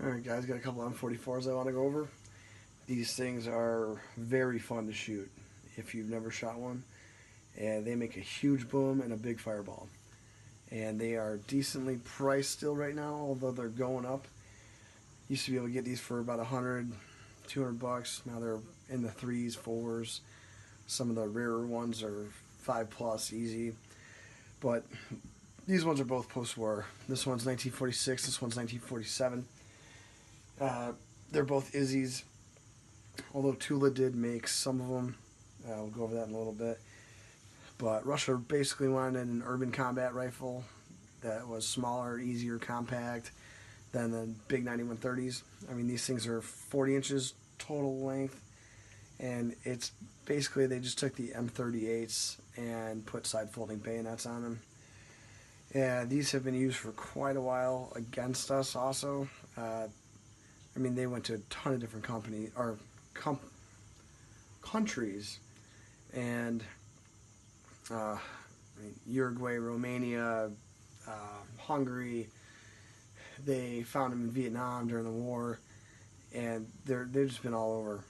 Alright guys, got a couple M44s I want to go over. These things are very fun to shoot if you've never shot one. And they make a huge boom and a big fireball. And they are decently priced still right now, although they're going up. Used to be able to get these for about 100, 200 bucks. Now they're in the 3s, 4s. Some of the rarer ones are 5+ easy. But these ones are both post-war. This one's 1946, this one's 1947. They're both Izzies, although Tula did make some of them. We'll go over that in a little bit. But Russia basically wanted an urban combat rifle that was smaller, easier, compact than the big 9130s. I mean, these things are 40 inches total length, and it's basically they just took the M38s and put side folding bayonets on them. Yeah, these have been used for quite a while against us also. I mean, they went to a ton of different countries, and Uruguay, Romania, Hungary. They found them in Vietnam during the war, and they've just been all over.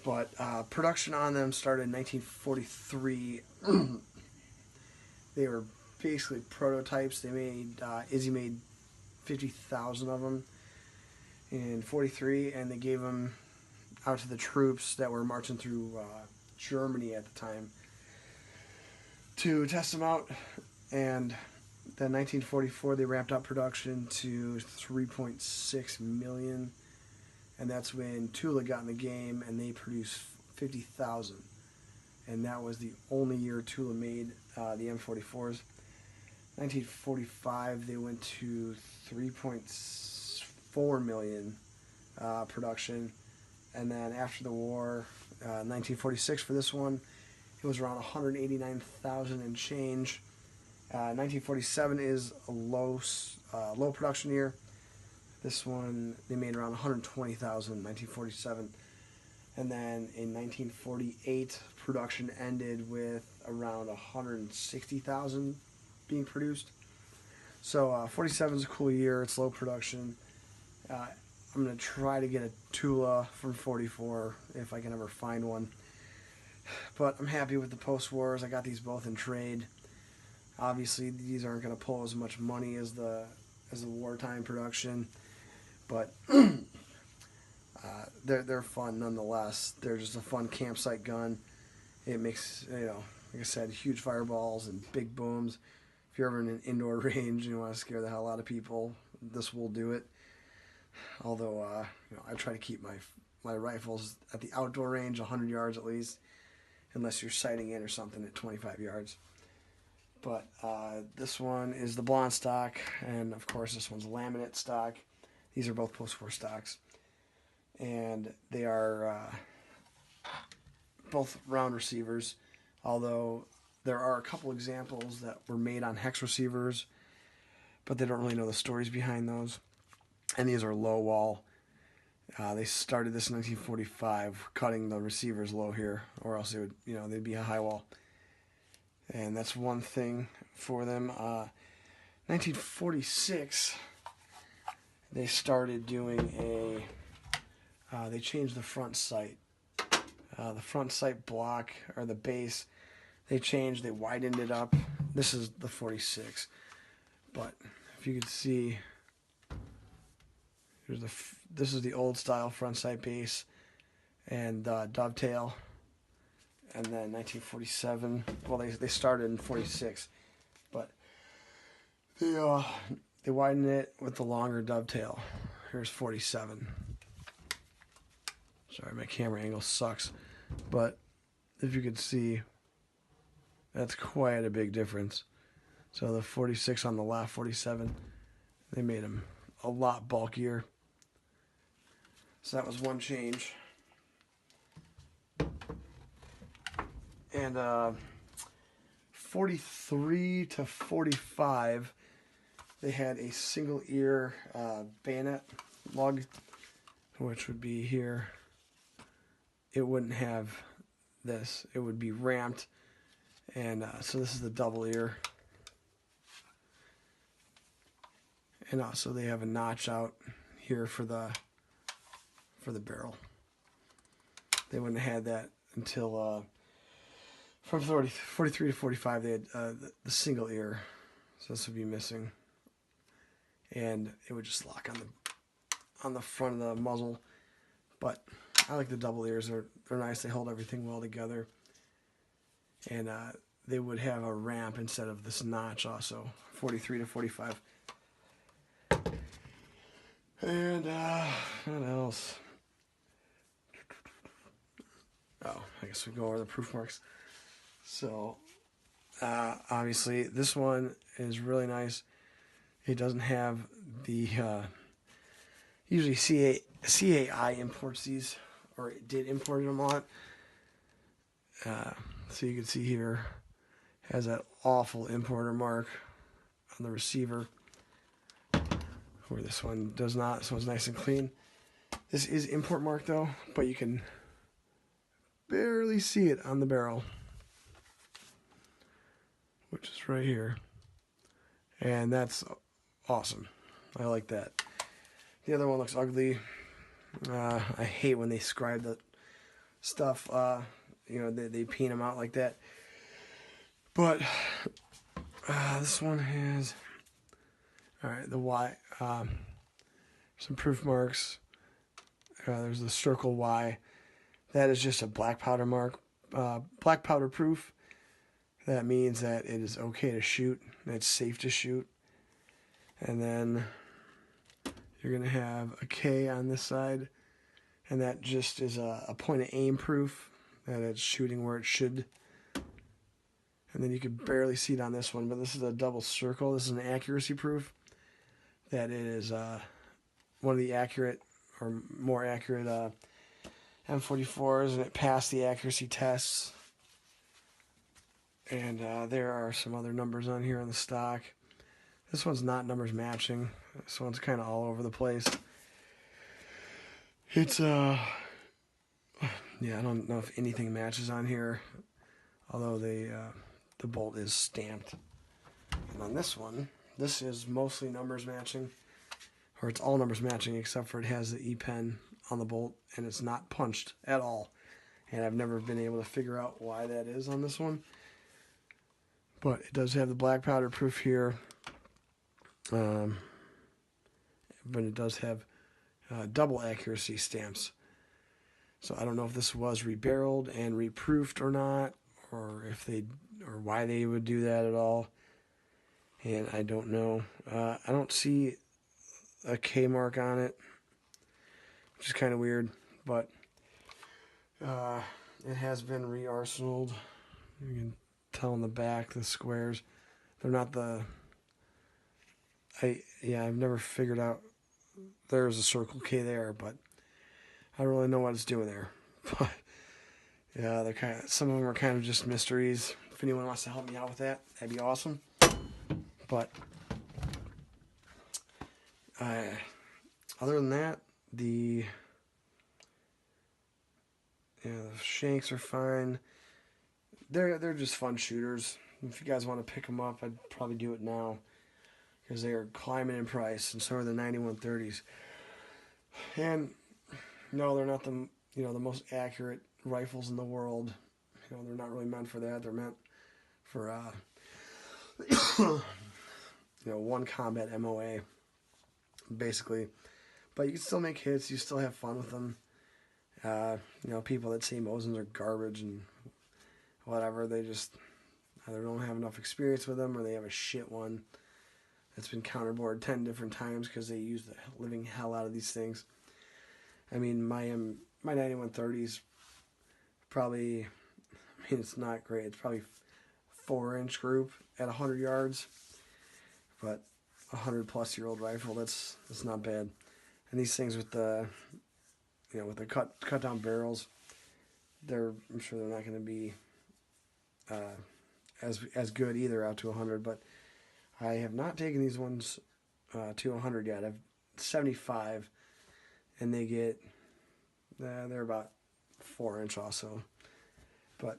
But production on them started in 1943. They were basically prototypes. They made Izzy made 50,000 of them in 43, and they gave them out to the troops that were marching through Germany at the time to test them out. And then 1944 they ramped up production to 3.6 million, and that's when Tula got in the game and they produced 50,000, and that was the only year Tula made the M44s. 1945 they went to 3.4 million production, and then after the war, 1946 for this one, it was around 189,000 and change. 1947 is a low production year. This one they made around 120,000 in 1947, and then in 1948 production ended with around 160,000 being produced. So 47 is a cool year. It's low production. I'm going to try to get a Tula from 44 if I can ever find one. But I'm happy with the post-wars. I got these both in trade. Obviously, these aren't going to pull as much money as the wartime production, but they're fun nonetheless. They're just a fun campsite gun. It makes, like I said, huge fireballs and big booms. If you're ever in an indoor range and you want to scare the hell out of people, this will do it. Although, I try to keep my rifles at the outdoor range 100 yards at least, unless you're sighting in or something at 25 yards. But this one is the blonde stock, and of course this one's laminate stock. These are both post-war stocks, and they are both round receivers, although there are a couple examples that were made on hex receivers, but they don't really know the stories behind those. And these are low wall. They started this in 1945, cutting the receivers low here, or else they would, they'd be a high wall. And that's one thing for them. 1946, they started doing they changed the front sight. The front sight block, or the base, they widened it up. This is the 46. But if you could see, this is the old style front sight base and dovetail. And then 1947, well, they started in 46, but they widened it with the longer dovetail. Here's 47. Sorry, my camera angle sucks, but if you could see, that's quite a big difference. So the 46 on the left, 47, they made them a lot bulkier. So that was one change. And 43 to 45, they had a single ear bayonet lug, which would be here. It wouldn't have this. It would be ramped. And so this is the double ear. And also they have a notch out here for the barrel. They wouldn't have had that until from 43 to 45 they had the single ear. So this would be missing. And it would just lock on the front of the muzzle. But I like the double ears. They're nice. They hold everything well together. And they would have a ramp instead of this notch also. 43 to 45. And what else? Oh, I guess we go over the proof marks. So obviously this one is really nice. It doesn't have the usually CAI imports these, or it did import them a lot. So you can see here has that awful importer mark on the receiver, where this one does not. So it's nice and clean. This is import mark though, but you can barely see it on the barrel, which is right here, and that's awesome. I like that. The other one looks ugly. I hate when they scribe the stuff. You know, they paint them out like that. But this one has, all right, the Y, some proof marks. There's the circle Y. That is just a black powder mark, black powder proof. That means that it is okay to shoot. It's safe to shoot. And then you're going to have a K on this side, and that just is a point of aim proof that it's shooting where it should. And then you can barely see it on this one, but this is a double circle. This is an accuracy proof that it is one of the accurate or more accurate M44s, and it passed the accuracy tests. And there are some other numbers on here on the stock. This one's not numbers matching. This one's kind of all over the place. It's yeah, I don't know if anything matches on here, although the bolt is stamped. And on this one, this is mostly numbers matching, or it's all numbers matching except for it has the E-pen on the bolt and it's not punched at all. And I've never been able to figure out why that is on this one. But it does have the black powder proof here. But it does have double accuracy stamps. So I don't know if this was rebarreled and reproofed or not, or if they, or why they would do that at all. And I don't know. I don't see a K mark on it, which is kind of weird. But it has been re-arsenaled. You can tell on the back, the squares. They're not the... I've never figured out there's a Circle K there, but I don't really know what it's doing there. But yeah, they're kind of, some of them are kind of just mysteries. If anyone wants to help me out with that, that'd be awesome. But other than that, the shanks are fine. They're just fun shooters. If you guys want to pick them up, I'd probably do it now, because they are climbing in price, and so are the 9130s. And no, they're not the the most accurate rifles in the world. They're not really meant for that. They're meant for one combat MOA, basically. But you can still make hits. You still have fun with them. People that say Mosins are garbage and whatever, they just either don't have enough experience with them, or they have a shit one that's been counterbored 10 different times because they use the living hell out of these things. I mean, my 9130s probably, it's not great. It's probably 4-inch group at 100 yards, but a 100-plus-year-old rifle, that's not bad. And these things with the with the cut down barrels, I'm sure they're not going to be as good either out to 100. But I have not taken these ones to 100 yet. I've 75, and they get they're about 4-inch also. But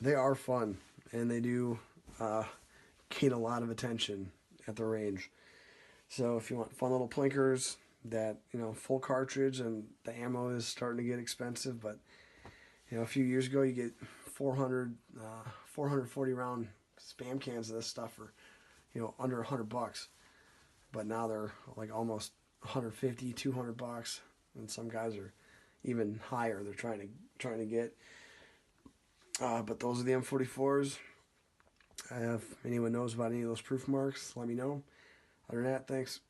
they are fun, and they do gain a lot of attention at the range. So if you want fun little plinkers, that, full cartridge, and the ammo is starting to get expensive, but a few years ago you get 440 round spam cans of this stuff for under $100, but now they're like almost 150, $200, and some guys are even higher. They're trying to get. But those are the M44s. If anyone knows about any of those proof marks, let me know. Other than that, thanks.